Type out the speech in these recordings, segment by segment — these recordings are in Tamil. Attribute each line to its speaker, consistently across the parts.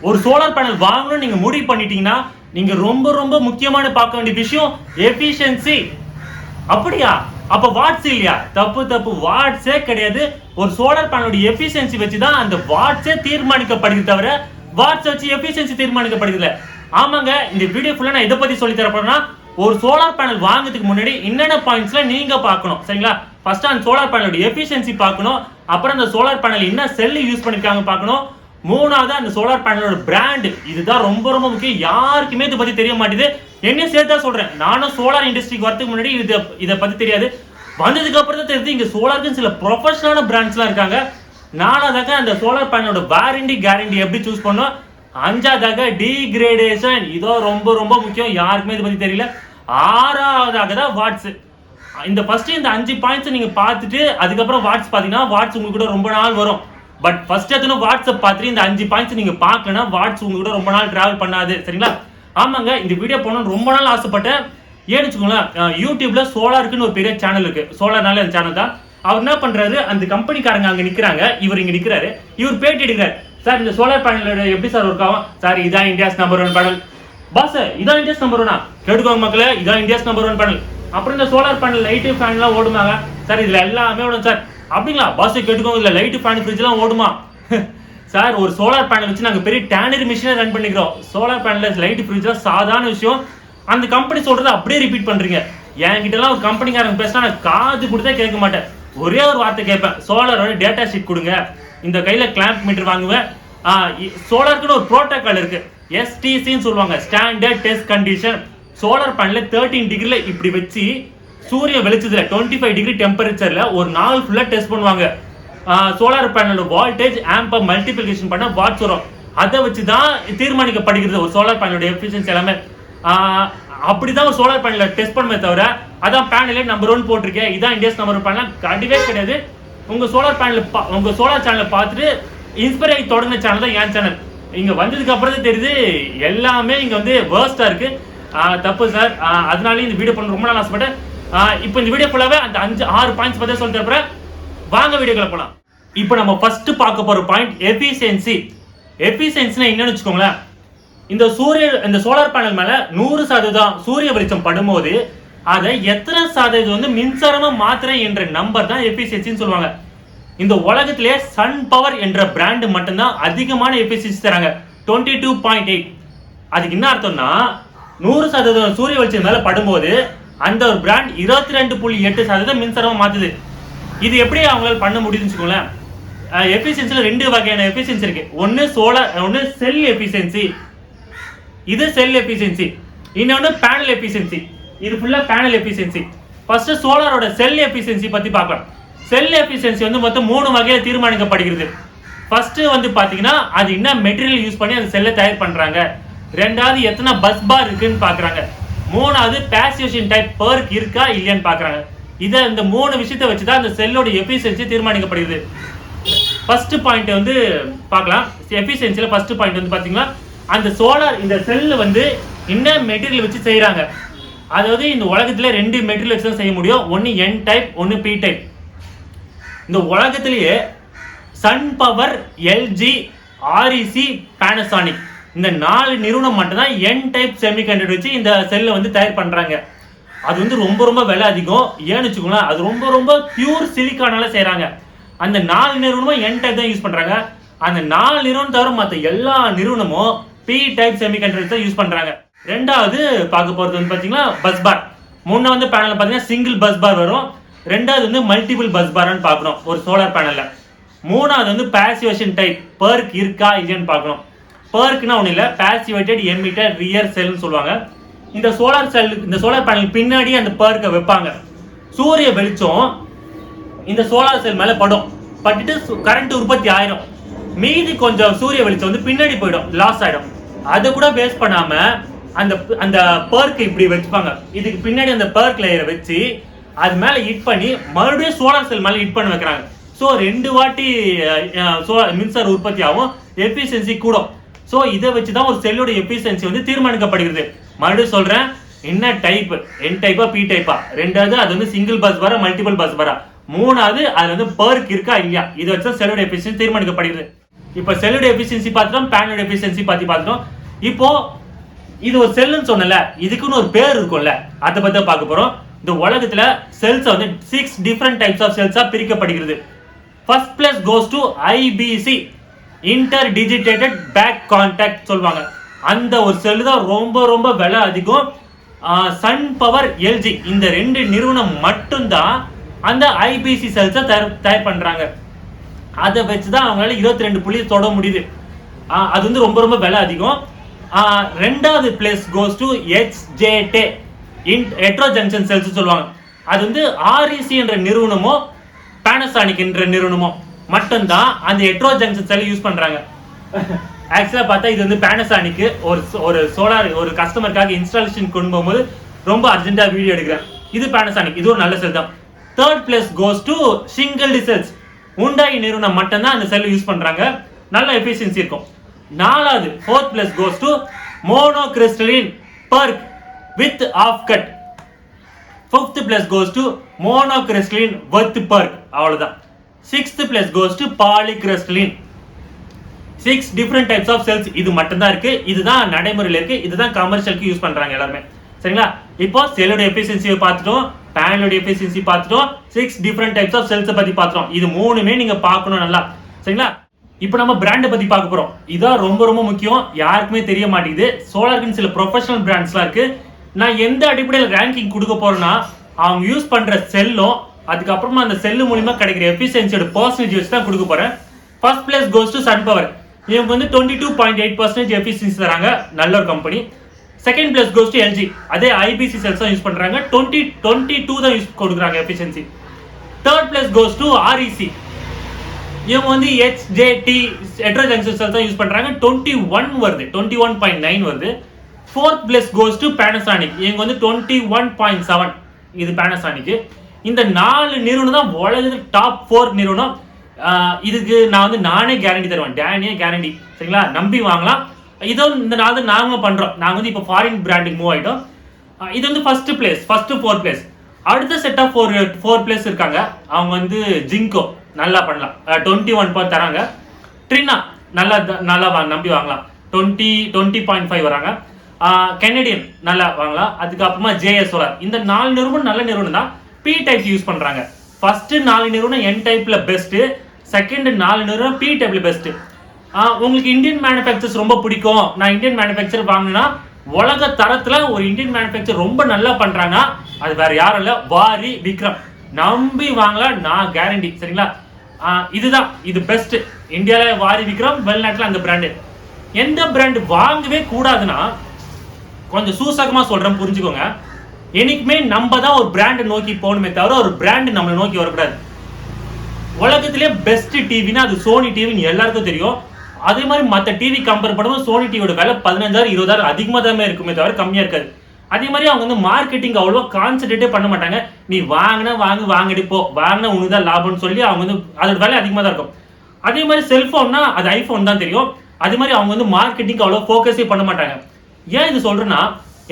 Speaker 1: ஒரு சோலார் பேனல் வாங்கணும்னு நீங்க முடிவு பண்ணிட்டீங்கன்னா நீங்க ரொம்ப ரொம்ப முக்கியமான பார்க்க வேண்டிய விஷயம் எஃபிஷியன்சி. அப்படியா? அப்ப வாட்ஸ் இல்லையா? தப்பு தப்பு, வாட்ஸே கிடையாது. ஒரு சோலார் பேனலோட எஃபிஷியன்சி வச்சுதான் அந்த வாட்ஸே தீர்மானிக்கப்படுகிறது, தவிர வாட்ஸ் வச்சு எஃபிஷியன்சி தீர்மானிக்கப்படுகிறது. ஆமாங்க, இந்த வீடியோ ஃபுல்லா நான் இதை பத்தி சொல்லி தரப்போறேன்னா, ஒரு சோலார் பேனல் வாங்குறதுக்கு முன்னாடி என்னென்ன பாயிண்ட்ஸ்ல நீங்க பார்க்கணும், சரிங்களா? ஃபர்ஸ்ட் அந்த சோலார் பேனலோட எஃபிஷியன்சி பார்க்கணும். அப்புறம் அந்த சோலார் பேனல் என்ன செல் யூஸ் பண்ணிருக்காங்க பார்க்கணும். மூணாவது அந்த சோலார் பேனலோட பிராண்ட். இதுதான் ரொம்ப ரொம்ப முக்கியம். யாருக்குமே இதை பத்தி தெரிய மாட்டேது. என்ன சேர்த்தா சொல்றேன், நானும் சோலார் இண்டஸ்ட்ரிக்கு வரதுக்கு முன்னாடி இதை பத்தி தெரியாது. வந்ததுக்கு அப்புறம் தான் தெரியுது இங்க சோலாருக்கு சில ப்ரொஃபஷனலான பிராண்ட்ஸ்லாம் இருக்காங்க. நாலாவதாக அந்த சோலார் பேனலோட வாரண்டி கேரண்டி எப்படி சூஸ் பண்ணோம். அஞ்சாவதாக டீகிரேடேஷன், இதோ ரொம்ப ரொம்ப முக்கியம், யாருக்குமே இதை பத்தி தெரியல. ஆறாவதாக தான் வாட்ஸ். இந்த ஃபர்ஸ்ட் இந்த 5 பாயிண்ட்ஸ் நீங்க பார்த்துட்டு அதுக்கப்புறம் வாட்ஸ் பாத்தீங்கன்னா வாட்ஸ் உங்களுக்கு கூட ரொம்ப நாள் வரும். பட் ஃபர்ஸ்ட் எத்தனை வாட்ஸ்அப் பார்த்துட்டு இந்த 5 பாயிண்ட்ஸ் நீங்க பார்க்கலன்னா வாட்ஸ் உங்க கூட ரொம்ப நாள் டிராவல் பண்ணாது, சரிங்களா? ஆமாங்க, இந்த வீடியோ போகணும்னு ரொம்ப நாள் ஆசைப்பட்டேன். ஏன்னு வச்சுக்கோங்களேன், யூடியூப்ல சோலாருக்குன்னு ஒரு பெரிய சேனல் இருக்கு. சோலார்னால அந்த சேனல் தான். அவர் என்ன பண்றாரு, அந்த கம்பெனிக்காரங்க அங்க நிக்கிறாங்க, இவர் இங்க நிக்கிறாரு. இவர் பேட்டி எடுக்கிறார். சார், இந்த சோலார் பேனல் எப்படி சார் ஒர்க் ஆகும்? சார், இதான் இந்தியாஸ் நம்பர் 1 பேனல். பாஸ், இதான் இந்தியாஸ் நம்பர் 1. கேட்டுக்கோங்க மக்களே, இதான் இந்தியாஸ் நம்பர் 1 பேனல். அப்புறம் இந்த சோலார் பேனல் லைட்டு ஃபேன்லாம் ஓடுமாங்க? சார், இதுல எல்லாமே ஓடும் சார். அப்படிங்களா? பாஸ் கேட்டுக்கோங்க, இதுல லைட்டு ஃபேன் ஃப்ரிட்ஜ்லாம் ஓடுமா? சார், ஒரு சோலார் பேனல் வச்சு நாங்கள் பெரிய டேனரி மிஷினை ரன் பண்ணிக்கிறோம். சோலார் பேனல் லைட் ஃப்ரிட்ஜ்லாம் சாதாரண விஷயம். அந்த கம்பெனி சொல்றதை அப்படியே ரிப்பீட் பண்றீங்க. என்கிட்டலாம் ஒரு கம்பெனிக்காரங்க பேசினா நான் காது கொடுத்தே கேட்க மாட்டேன். ஒரே ஒரு வார்த்தை கேட்பேன், சோலாரோட டேட்டா ஷீட் கொடுங்க. இந்த கையில கிளாம்ப் மீட்டர் வாங்குவேன். சோலாருக்குன்னு ஒரு ப்ரோட்டோகால் இருக்கு, எஸ்டிசின்னு சொல்லுவாங்க, standard test condition. Solar panel 13 டிகிரில இப்படி வச்சு சூரிய வெளிச்சத்துல 25 டிகிரி டெம்பரேச்சர்ல ஒரு நாள் ஃபுல்லா டெஸ்ட் பண்ணுவாங்க. சோலார் பேனலோட வோல்டேஜ் ஆம்பை மல்டிபிளிகேஷன் பண்ண வாட்ஸ் வரும். அதை வச்சு தான் தீர்மானிக்கப்படுகிறது ஒரு சோலார் பேனலோட எஃபிஷியன்சி எல்லாமே. அப்படிதான் ஒரு சோலார் பேனலை டெஸ்ட் பண்ணுமே தவிர அதான் பேனலே நம்பர் 1 போட்டிருக்கேன், இதான் இந்தியாஸ் நம்பர் 1 பேனல் கிடையவே கிடையாது. உங்க சோலார் பேனல் உங்க சோலார் சேனலை பார்த்துட்டு இன்ஸ்பயர் ஆகி தொடங்கின சேனல் தான் என் சேனல். இங்க வந்ததுக்கு அப்புறம் தான் தெரியுது எல்லாமே இங்க வந்து வேர்ஸ்டா இருக்கு. தப்பு சார், அதனால இந்த வீடியோ பண்ண ரொம்ப நாள் ஆசைப்பட்டேன். இப்போ இந்த வீடியோ ஃபுல்லாவே அந்த 5-6 பாயிண்ட்ஸ் பத்தி சொல்லி தரப்பறேன். வாங்க வீடியோக்குள்ள போலாம். இப்போ நம்ம ஃபர்ஸ்ட் பார்க்க போற பாயிண்ட் எஃபிஷியன்சி. எஃபிஷியன்சினா என்னன்னு வச்சுக்கோங்களேன், இந்த சோலார் பேனல் மேல 100% சூரிய வெளிச்சம் படும்போது அதை எத்தனை சதவீதம் வந்து மின்சாரமா மாத்திரை என்ற நம்பர் தான் எஃபிஷியன்சின்னு சொல்லுவாங்க. இந்த உலகத்திலே சன் பவர் என்ற பிராண்ட் மட்டும்தான் அதிகமான எஃபிஷியன்சி தராங்க, 22.8. அதுக்கு என்ன அர்த்தம்னா 100% சூரிய வெளிச்சம் மேல படும்போது அந்த ஒரு பிராண்ட் 22.8% மின்சாரமா மாத்துது. இது எப்படி அவங்களால பண்ண முடியுதுன்னு வச்சுக்கோங்களேன். எஃபிஷியன்சில 2 வகையான எஃபிஷியன்சி இருக்கு. ஒன்னு செல் எஃபிஷியன்சி, இது செல் எஃபிஷியன்சி. இன்னொன்னு பேனல் எஃபிஷியன்சி, இது ஃபுல்லா பேனல் எஃபிஷியன்சி. ஃபர்ஸ்ட் சோலாரோட செல் எஃபிஷியன்சி பத்தி பார்க்கலாம். செல் எஃபிஷியன்சி வந்து மொத்தம் 3 வகையில தீர்மானிக்கப்படுகிறது. ஃபர்ஸ்ட் வந்து பாத்தீங்கன்னா அது என்ன மெட்டீரியல் யூஸ் பண்ணி அந்த செல்லை தயார் பண்றாங்க. ரெண்டாவது எத்தனை பஸ் பார் இருக்குன்னு பாக்குறாங்க. மூணாவது பேசிவேஷன் டைப் பர்க் இருக்கா இல்லையான்னு பாக்குறாங்க. இதை இந்த 3 விஷயத்தை வச்சுதான் அந்த செல்லோட எஃபிஷியன்சி தீர்மானிக்கப்படுகிறது. ஃபர்ஸ்ட் பாயிண்ட் வந்து பார்க்கலாம். எஃபிஷியன்சில ஃபர்ஸ்ட் பாயிண்ட் வந்து பாத்தீங்கன்னா அந்த சோலார் இந்த செல் வந்து என்ன மெட்டீரியல் வச்சு செய்யறாங்க. அதாவது இந்த உலகத்துல 2 மெட்டீரியல் வச்சு தான் செய்ய முடியும். ஒன்னு என் டைப், ஒன்னு பி டைப். இந்த உலகத்திலேயே Sun Power, LG, REC, Panasonic இந்த 4 நிறுவனம் மட்டும்தான் என் டைப் செமிகண்டக்டர் வச்சு இந்த செல்லை வந்து தயார் பண்றாங்க. அது வந்து ரொம்ப ரொம்ப விலை அதிகம். ஏன்னு வச்சுக்கோங்களேன், அது ரொம்ப ரொம்ப பியூர் சிலிக்கானால செய்யறாங்க. அந்த 4 நிறுவனமும் என் டைப் தான் யூஸ் பண்றாங்க. அந்த 4 நிறுவனம் தவிர மற்ற எல்லா நிறுவனமும் பி டைப் செமிகண்டக்டர் தான் யூஸ் பண்றாங்க. ரெண்டாவது பார்க்க போறது வந்து பாத்தீங்கன்னா பஸ் பார். முன்ன வந்து பேனல்ல பாத்தீங்கன்னா சிங்கிள் பஸ் பார் வரும். ரெண்டாவது வந்து மல்டிபிள் பஸ் பார்னு பார்க்கணும் ஒரு சோலார் பேனல்ல. மூணாவது வந்து பாசிவேஷன் டைப் பர்க் இருக்கா இல்லையான்னு பார்க்கணும். பர்க்னா ஒன்றும் இல்லை, பாசிவேட்டட் எமிட்டர் ரியர் செல்னு சொல்லுவாங்க. இந்த சோலார் பேனல் பின்னாடி அந்த பர்க்கை வைப்பாங்க. சூரிய வெளிச்சம் இந்த சோலார் செல் மேல பட்டுட்டு கரண்ட் உற்பத்தி ஆயிடும். மீதி கொஞ்சம் சூரிய வெளிச்சம் வந்து பின்னாடி போயிடும், லாஸ் ஆயிடும். அதை கூட வேஸ்ட் பண்ணாம அந்த பர்க் இப்படி வச்சுப்பாங்க. இதுக்கு பின்னாடி அந்த பர்க் லேயரை வச்சு அது மேல ஹிட் பண்ணி மறுபடியும் சோலார் செல் மேல ஹிட் பண்ணி வைக்கிறாங்க. ஸோ 2 வாட்டி மின்சார உற்பத்தி ஆகும், எஃபிஷியன்சி கூடும். ஸோ இதை வச்சுதான் ஒரு செல்லோட எஃபிஷியன்சி வந்து தீர்மானிக்கப்படுகிறது. மறுபடியும் சொல்றேன், என்ன டைப், என் டைப்பா பி டைப்பா. ரெண்டாவது அது வந்து சிங்கிள் பஸ் பாரா மல்டிபிள் பஸ் பாரா. மூணாவது அது வந்து பர்க் இருக்கா இல்லையா, இதை வச்சு செல்லோட எஃபிஷியன்சி தீர்மானிக்கப்படுகிறது. இப்போ செல்லோட எஃபிஷியன்சி பார்த்துட்டோம், பேனலோட எஃபிஷியன்சி பார்த்துட்டோம். இப்போ இது ஒரு செல்லுன்னு சொன்னல, இதுக்குன்னு ஒரு பேர் இருக்கும்ல, அதை பத்தி பார்க்க போறோம். இந்த உலகத்துல செல்ஸ் வந்து 6 டிஃபரெண்ட் டைப்ஸ் ஆஃப் செல்ஸா பிரிக்கப்படுகிறது. First place goes to IBC, inter digitated back contact சொல்லுவாங்க. அந்த ஒரு செல் தான் ரொம்ப ரொம்ப விலை அதிகம். சன் பவர், எல்ஜி இந்த 2 நிறுவனம் மட்டும்தான் அந்த ஐபிசி செல்ஸை தயார் பண்றாங்க. அதை வச்சுதான் அவங்களால 22 புள்ளி தொட முடியுது. அது வந்து ரொம்ப ரொம்ப விலை அதிகம். ரெண்டாவது place goes to HJT, hetero junction cells சொல்லுவாங்க. அது வந்து ஆர்இசி என்ற நிறுவனமோ பானாசோனிக் என்ற நிறுவனமோ மட்டும்தான் அந்த ஹெட்ரோ ஜங்ஷன் செல் யூஸ் பண்றாங்க. ஆக்சுவலா பார்த்தா இது வந்து பானாசோனிக் ஒரு சோலார் ஒரு கஸ்டமருக்காக இன்ஸ்டாலேஷன் கொண்டு போகும்போது ரொம்ப அர்ஜென்ட்டா வீடியோ எடுக்கிறேன். இது பானாசோனிக், இது ஒரு நல்ல செல் தான். Third place goes to single cells, Hyundai நிறுவனம் மட்டும்தான் அந்த செல் யூஸ் பண்றாங்க, நல்ல எஃபிஷியன்சி இருக்கும். நாலாவது fourth place goes to monocrystalline PERC with half cut. Fifth place goes to monocrystalline with PERC, அவ்வளவுதான். Sixth place goes to polycrystalline. 6 different types of cells இது மட்டும் தான் இருக்கு. இதுதான் நடைமுறையில் இருக்கு, இதுதான் கமர்ஷியலுக்கு யூஸ் பண்றாங்க எல்லாருமே. சரிங்களா? இப்போ செல்லோட எஃபிஷியன்சியை பார்த்துட்டோம், பேனலோட எஃபிஷியன்சி பார்த்துட்டோம், 6 டிஃபரெண்ட் டைப்ஸ் ஆஃப் செல்ஸை பத்தி பார்த்துட்டோம். இது மூணுமே நீங்க பார்க்கணும் நல்லா. சரிங்களா? இப்போ நம்ம பிராண்டை பத்தி பார்க்க போறோம். இதான் ரொம்ப ரொம்ப முக்கியம், யாருக்குமே தெரிய மாட்டேங்குது. சோலாருக்கு சில ப்ரொஃபஷனல் பிராண்ட்ஸ்லாம் இருக்கு. நான் எந்த அடிப்படையில் ரேங்கிங் கொடுக்க போறேன்னா, அவங்க யூஸ் பண்ற செல்லும் அதுக்கப்புறமா அந்த செல்லு மூலியமா கிடைக்கிற எஃபிஷியன்சியோட பர்சன்டேஜ் வச்சு தான் கொடுக்க போறேன். First place goes to Sun Power. இவங்க வந்து 22.8% எஃபிஷியன்சி தராங்க, நல்ல ஒரு company. Second place goes to LG, அதே ஐபிசி செல்ஸ் தான் யூஸ் பண்றாங்க, 22 தான் யூஸ் கொடுக்குறாங்க efficiency. Third place goes to REC, இவங்க வந்து ஹெச்ஜேடி ஹெட்ரோ ஜங்ஷன் செல்ஸ் தான் யூஸ் பண்றாங்க, 21 வருது, 21.9 வருது. Fourth place goes to Panasonic, இவங்க வந்து 21.7, இது பானாசோனிக். இந்த 4 நிறுவனம் தான் உலகத்தில் டாப் 4 நிறுவனம். இதுக்கு நான் வந்து நானே கேரண்டி தருவேன், டேனியே கேரண்டி. சரிங்களா? நம்பி வாங்கலாம். இதுவும் இந்த 4 நாங்களும் பண்றோம். நாங்க வந்து இப்போ ஃபாரின் பிராண்டுக்கு மூவ் ஆயிட்டோம். இது வந்து ஃபர்ஸ்ட் 4 பிளேஸ். அடுத்த செட் ஆஃப் 4 பிளேஸ் இருக்காங்க. அவங்க வந்து ஜிங்கோ நல்லா பண்ணலாம், 21 தராங்க. ட்ரினா நல்லா நம்பி வாங்கலாம், 20.5 வராங்க. கெனடியன் நல்லா வாங்கலாம். அதுக்கப்புறமா ஜேஎஸ் சோலார். இந்த 4 நிறுவனம் நல்ல நிறுவனம் தான், பி டைப் யூஸ் பண்றாங்க. ஃபர்ஸ்ட் 4 நிறுவனம் என் டைப்ல பெஸ்ட், செகண்ட் 4 நிறுவனம் பி டைப்ல பெஸ்ட். உங்களுக்கு இந்தியன் மேனுஃபேக்சர்ஸ் ரொம்ப பிடிக்கும், நான் இந்தியன் மேனுஃபேக்சர் வாங்கினா உலக தரத்துல ஒரு இந்தியன் மேனுஃபேக்சர் ரொம்ப நல்லா பண்றாங்க, அது வேற யாரும் இல்ல, வாரி விக்ரம். நம்பி வாங்கலாம், நான் கேரண்டி. சரிங்களா? இதுதான், இது பெஸ்ட். இந்தியால வாரி விக்ரம், வெளிநாட்டுல அந்த பிராண்டு. எந்த பிராண்ட் வாங்கவே கூடாதுன்னா கொஞ்சம் சூசகமா சொல்றேன், புரிஞ்சுக்கோங்க. என்னைக்குமே நம்ம தான் ஒரு பிராண்டை நோக்கி போகணுமே தவிர ஒரு பிராண்ட் நம்மளை நோக்கி வரக்கூடாது. உலகத்திலே பெஸ்ட் டிவினா அது சோனி டிவின்னு எல்லாருக்கும் தெரியும். அதே மாதிரி மற்ற டிவி கம்பேர் பண்ணும்போது சோனி டிவியோட விலை 15,000 20,000 அதிகமாக தான் இருக்குமே தவிர கம்மியா இருக்காது. அதே மாதிரி அவங்க வந்து மார்க்கெட்டிங் அவ்வளோ கான்சென்ட்ரேட்டே பண்ண மாட்டாங்க. நீ வாங்கிட்டு போ, வாங்கினா உனக்கு தான் லாபம்னு சொல்லி அவங்க வந்து அதோட விலை அதிகமாக தான் இருக்கும். அதே மாதிரி செல்போன்னா அது ஐபோன் தான் தெரியும். அதே மாதிரி அவங்க வந்து மார்க்கெட்டிங் அவ்வளோ ஃபோக்கஸே பண்ண மாட்டாங்க. ஏன் இது சொல்றேன்னா,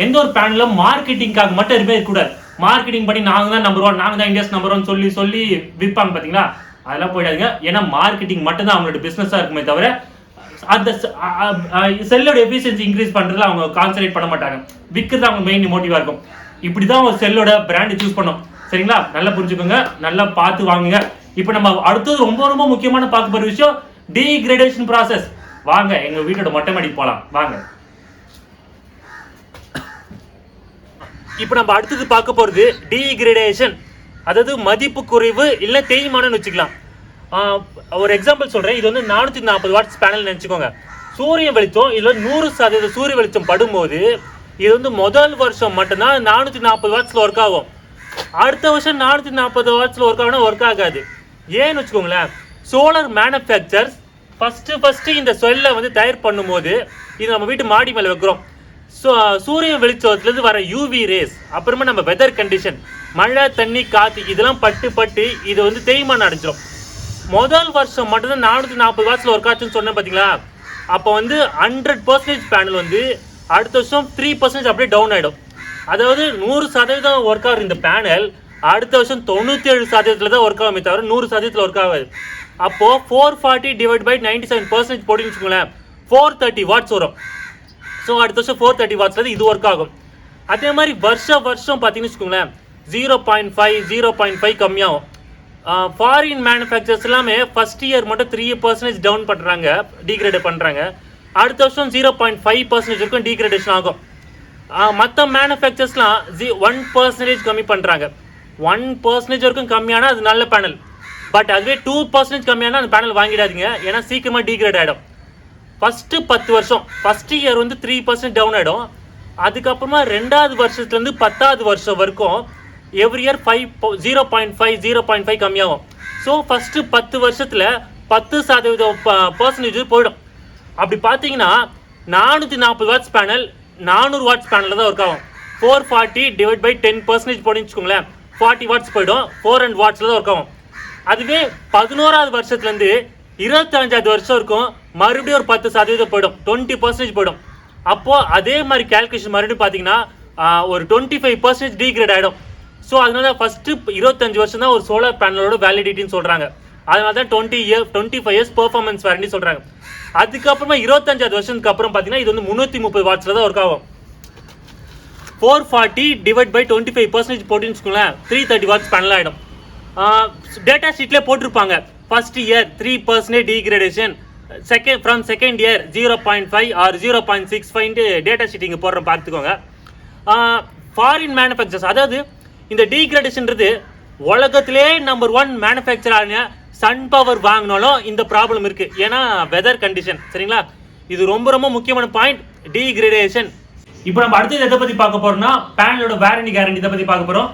Speaker 1: எந்த ஒரு பேனல்ல மார்க்கெட்டிங்காக மட்டும் எதுவுமே இருக்கக்கூடாது. மார்க்கெட்டிங் பண்ணி நாங்க தான் நம்பர் 1, நாங்க தான் இந்தியாஸ் நம்பர் 1 சொல்லி விற்பாங்க பாத்தீங்களா, அதெல்லாம் போயிடாதுங்க. ஏன்னா மார்க்கெட்டிங் மட்டும் தான் அவங்களோட பிசினஸா இருக்குமே தவிர அந்த செல்லோட எஃபிஷியன்சி இன்க்ரீஸ் பண்றதுல அவங்க கான்சன்ட்ரேட் பண்ண மாட்டாங்க. விற்கிறது அவங்க மெயின் மோட்டிவா இருக்கும். இப்படிதான் ஒரு செல்லோட பிராண்ட் சூஸ் பண்ணும். சரிங்களா? நல்லா புரிஞ்சுக்கோங்க, நல்லா பார்த்து வாங்குங்க. இப்போ நம்ம அடுத்தது ரொம்ப ரொம்ப முக்கியமான பார்க்க போற விஷயம் டீகிரேடேஷன் ப்ராசஸ். வாங்க எங்க வீட்டோட மொட்டை மாடிக்கு போலாம், வாங்க. இப்போ நம்ம அடுத்தது பார்க்க போறது டீகிரேடேஷன், அதாவது மதிப்பு குறைவு இல்ல தேய்மானம்னு வச்சுக்கலாம். ஒரு எக்ஸாம்பிள் சொல்றேன். இது வந்து 440 வாட்ஸ் பேனல் நினைச்சுக்கோங்க. சூரிய வெளிச்சம் இதுல 100% சூரிய வெளிச்சம் படும்போது இது வந்து முதல் வருஷம் மட்டும்தான் 440 வாட்ஸ்ல ஒர்க் ஆகும். அடுத்த வருஷம் 440 வாட்ஸ்ல ஒர்க் ஆகுனா ஒர்க் ஆகாது. ஏன்னு வச்சுக்கோங்களேன், சோலார் மேனுஃபேக்சர்ஸ் ஃபர்ஸ்ட் இந்த செல்லை வந்து தயார் பண்ணும்போது இது நம்ம வீட்டு மாடி மேலே வைக்கிறோம். சூரிய வெளிச்சத்துலேருந்து வர யூவி ரேஸ், அப்புறமா நம்ம வெதர் கண்டிஷன், மழை தண்ணி காற்று இதெல்லாம் பட்டு இது வந்து தேய்மானம் அடைஞ்சிடும். முதல் வருஷம் மட்டும்தான் 440 வாட்ஸ்ல ஒர்க் ஆச்சுன்னு சொன்னேன் பார்த்தீங்களா. அப்போ வந்து 100% பேனல் வந்து அடுத்த வருஷம் 3% அப்படியே டவுன் ஆகிடும். அதாவது 100% ஒர்க் ஆகிற இந்த பேனல் அடுத்த வருஷம் 97% தான் ஒர்க் ஆகுமே தவிர 100% ஒர்க் ஆகாது. அப்போ 440 டிவைட் பை 97% போட்டுன்னு வச்சுக்கோங்களேன் 430 வாட்ஸ் வரும். ஸோ அடுத்த வருஷம் 430 வாட்ஸ்ல இது ஒர்க் ஆகும். அதே மாதிரி வருஷம் பார்த்தீங்கன்னு வச்சுக்கோங்களேன் 0.5 கம்மியாகும். ஃபாரின் மேனுஃபேக்சர்ஸ் எல்லாமே ஃபர்ஸ்ட் இயர் மட்டும் 3% டவுன் பண்ணுறாங்க, டீக்ரேட் பண்ணுறாங்க. அடுத்த வருஷம் 0.5% இருக்கும் டீக்ரேடேஷன் ஆகும். மற்ற மேனுஃபேக்சர்ஸ்லாம் 1% கம்மி பண்ணுறாங்க. 1% வரைக்கும் கம்மியானா அது நல்ல பேனல். பட் அதுவே 2% கம்மியானா அந்த பேனல் வாங்கிடாதீங்க, ஏன்னா சீக்கிரமாக டீக்ரேட் ஆகிடும். ஃபஸ்ட்டு 10 வருஷம் ஃபஸ்ட் இயர் வந்து 3% டவுன் ஆகிடும். அதுக்கப்புறமா 2வது வருஷத்துலேருந்து 10வது வருஷம் வரைக்கும் எவ்ரி இயர் 0.5 கம்மியாகும். ஸோ ஃபஸ்ட்டு 10 வருஷத்தில் 10% போயிடும். அப்படி பார்த்தீங்கன்னா 440 வாட்ஸ் பேனல் 400 வாட்ஸ் பேனலில் தான் ஒர்க் ஆகும். 440 டிவைட் பை 10% போட்டு வச்சுக்கோங்களேன் 40 வாட்ஸ் போயிடும். 400 வாட்ஸில் தான் ஒர்க் ஆகும். அதுவே 11வது வருஷத்துலேருந்து 25வது வருஷம் இருக்கும் மறுபடியும் ஒரு 10% போயிடும், 20% போயிடும். அப்போது அதே மாதிரி கேல்குலேஷன் மறுபடியும் பார்த்தீங்கன்னா ஒரு 25% டீக்ரேட் ஆகிடும். ஸோ அதனால ஃபஸ்ட்டு 25 வருஷம் தான் ஒரு சோலார் பேனலோட வேலிடிட்டின்னு சொல்கிறாங்க. அதனால தான் 25 இயர்ஸ் பெர்ஃபார்மன்ஸ் வாரண்டி சொல்கிறாங்க. அதுக்கப்புறமா 25வது வருஷத்துக்கு அப்புறம் பார்த்தீங்கன்னா இது வந்து 330 வாட்ஸில் தான் ஒர்க் ஆகும். 440 டிவைட் பை 25% போட்டுன்னு வச்சுக்கோங்களேன் 330 வாட்ஸ் பேனல் ஆகிடும். டேட்டா ஷீட்லேயே போட்டிருப்பாங்க first year 3% degradation, second year 0.5 or 0.65 data sheet இங்கே போடுறோம் பார்த்துக்கோங்க. ஃபாரின் மேனுஃபேக்சர்ஸ், அதாவது இந்த டீக்ரேடேஷன்றது உலகத்திலே நம்பர் 1 மேனுஃபேக்சரான சன் பவர் வாங்கினாலும் இந்த ப்ராப்ளம் இருக்குது. ஏன்னா வெதர் கண்டிஷன். சரிங்களா, இது ரொம்ப முக்கியமான பாயிண்ட், டீக்ரேடேஷன். இப்போ நம்ம அடுத்தது எதை பற்றி பார்க்க போகிறோம்னா பேனலோட வாரண்டி கேரண்டி இதை பற்றி பார்க்க போகிறோம்.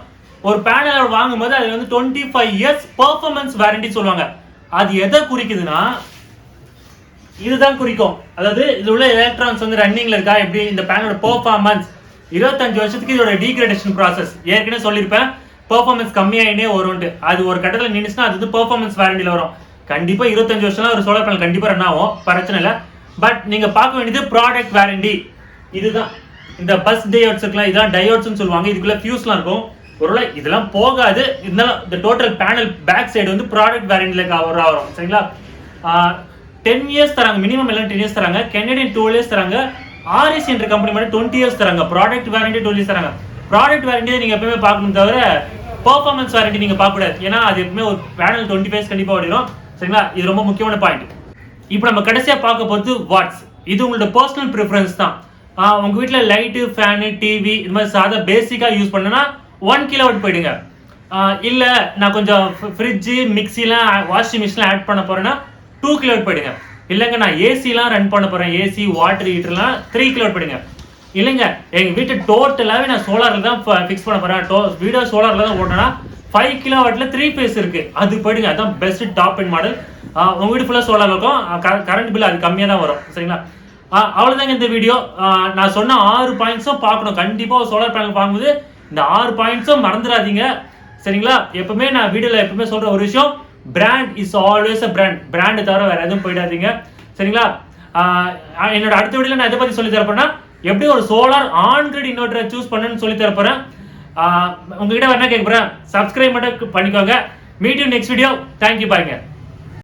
Speaker 1: ஒரு பேனலோட வாங்கும்போது அது வந்து 25 இயர்ஸ் பெர்ஃபார்மன்ஸ் வாரண்டி சொல்லுவாங்க. அது எதை குறிக்குதுன்னா இதுதான் குறிக்கும். அதாவது இது உள்ள எலக்ட்ரான்ஸ் வந்து ரன்னிங்ல இருக்கா, எப்படி இந்த பேனலோட பெர்ஃபார்மன்ஸ் 25 வருஷத்துக்கு இதோட டீக்ரேடேஷன் ப்ராசஸ் ஏற்கனவே சொல்லியிருப்பேன். பெர்ஃபார்மன்ஸ் கம்மியாயினே வரும்ட்டு. அது ஒரு கட்டத்தில் நின்றுச்சுன்னா அது வந்து பெர்ஃபார்மன்ஸ் வாரண்டியில் வரும். கண்டிப்பாக 25 வருஷம் ஒரு சோலார் பேனல் கண்டிப்பாக ரன் ஆகும், பிரச்சனை இல்லை. பட் நீங்கள் பார்க்க வேண்டியது ப்ராடக்ட் வாரண்டி. இதுதான் இந்த பஸ் டயோட்ஸ் இருக்கலாம், இதெல்லாம் டயோட்ஸ்னு சொல்லுவாங்க. இதுக்குள்ள ஃபியூஸ்லாம் இருக்கும். ஒருவேளை இதெல்லாம் போகாது, இருந்தாலும் இந்த டோட்டல் பேனல் பேக் சைடு வந்து ப்ராடக்ட் வாரண்டியில் வரும். சரிங்களா, 10 இயர்ஸ் தராங்க, மினிமம் எல்லாம் 10 இயர்ஸ் தராங்க. கெனடியன் 12 இயர்ஸ் தராங்க. ஆர்எஸ் என்ற கம்பெனி மட்டும் 20 இயர்ஸ் தராங்க. ப்ராடக்ட் வாரண்டி 12 இயர்ஸ் தராங்க. ப்ராடக்ட் வாரண்டியை நீங்கள் எப்பவுமே பார்க்கணும், தவிர பெர்ஃபார்மன்ஸ் வாரண்டி நீங்கள் பார்க்கக்கூடாது. ஏன்னா அது எப்பவுமே ஒரு பேனல் 20 இயர்ஸ் கண்டிப்பாக ஓடிடும். சரிங்களா, இது ரொம்ப முக்கியமான பாயிண்ட். இப்போ நம்ம கடைசியாக பார்க்க போகிறது வாட்ஸ். இது உங்களோட பர்சனல் ப்ரிஃபரன்ஸ் தான். உங்கள் வீட்டில் லைட்டு, ஃபேனு, டிவி இது மாதிரி சாதா பேசிக்காக யூஸ் பண்ணுன்னா 1 கிலோவாட் போயிடுங்க. இல்லை நான் கொஞ்சம் ஃப்ரிட்ஜு, மிக்சிலாம், வாஷிங் மிஷின்லாம் ஆட் பண்ண போகிறேன்னா 2 கிலோவாட் போயிடுங்க. இல்லைங்க நான் ஏசிலாம் ரன் பண்ண போகிறேன், ஏசி, வாட்டர் ஹீட்டர்லாம் 3 கிலோவாட் போயிடுங்க. இல்லைங்க எங்கள் வீட்டு டோட்டலாகவே நான் சோலாரில் தான் ஃபிக்ஸ் பண்ண போகிறேன், வீடியோ சோலாரில் தான் ஓட்டனா 5 கிலோவாட்டில் 3 ஃபேஸ் இருக்குது, அது போயிடுங்க. அதுதான் பெஸ்ட் டாப் அண்ட் மாடல். உங்கள் வீடு ஃபுல்லாக சோலார் இருக்கும், கரண்ட் பில் அது கம்மியாக தான் வரும். சரிங்களா, அவ்வளோதாங்க இந்த வீடியோ. நான் சொன்ன 6 பாயிண்ட்ஸும் பார்க்கணும். கண்டிப்பாக சோலார் பேனல் பார்க்கும்போது இந்த 6 பாயிண்ட்ஸும் மறந்துடாதீங்க. சரிங்களா, எப்பவுமே நான் வீடியோவில் எப்பவுமே சொல்கிற ஒரு விஷயம், brand is always a brand தவிர வேறு எதுவும் போயிடாதீங்க. சரிங்களா, என்னோட அடுத்த வீடியோவில் நான் எதை பற்றி சொல்லி தரப்போறேன்னா எப்படி ஒரு சோலார் ஆன் கிரிட் இன்வெர்டரை சூஸ் பண்ணுன்னு சொல்லி தரப்போறேன். உங்ககிட்ட என்ன கேட்க போகிறேன், சப்ஸ்கிரைப் மட்டும் பண்ணிக்கோங்க. Meet you next video. Thank you, பாய்ங்க.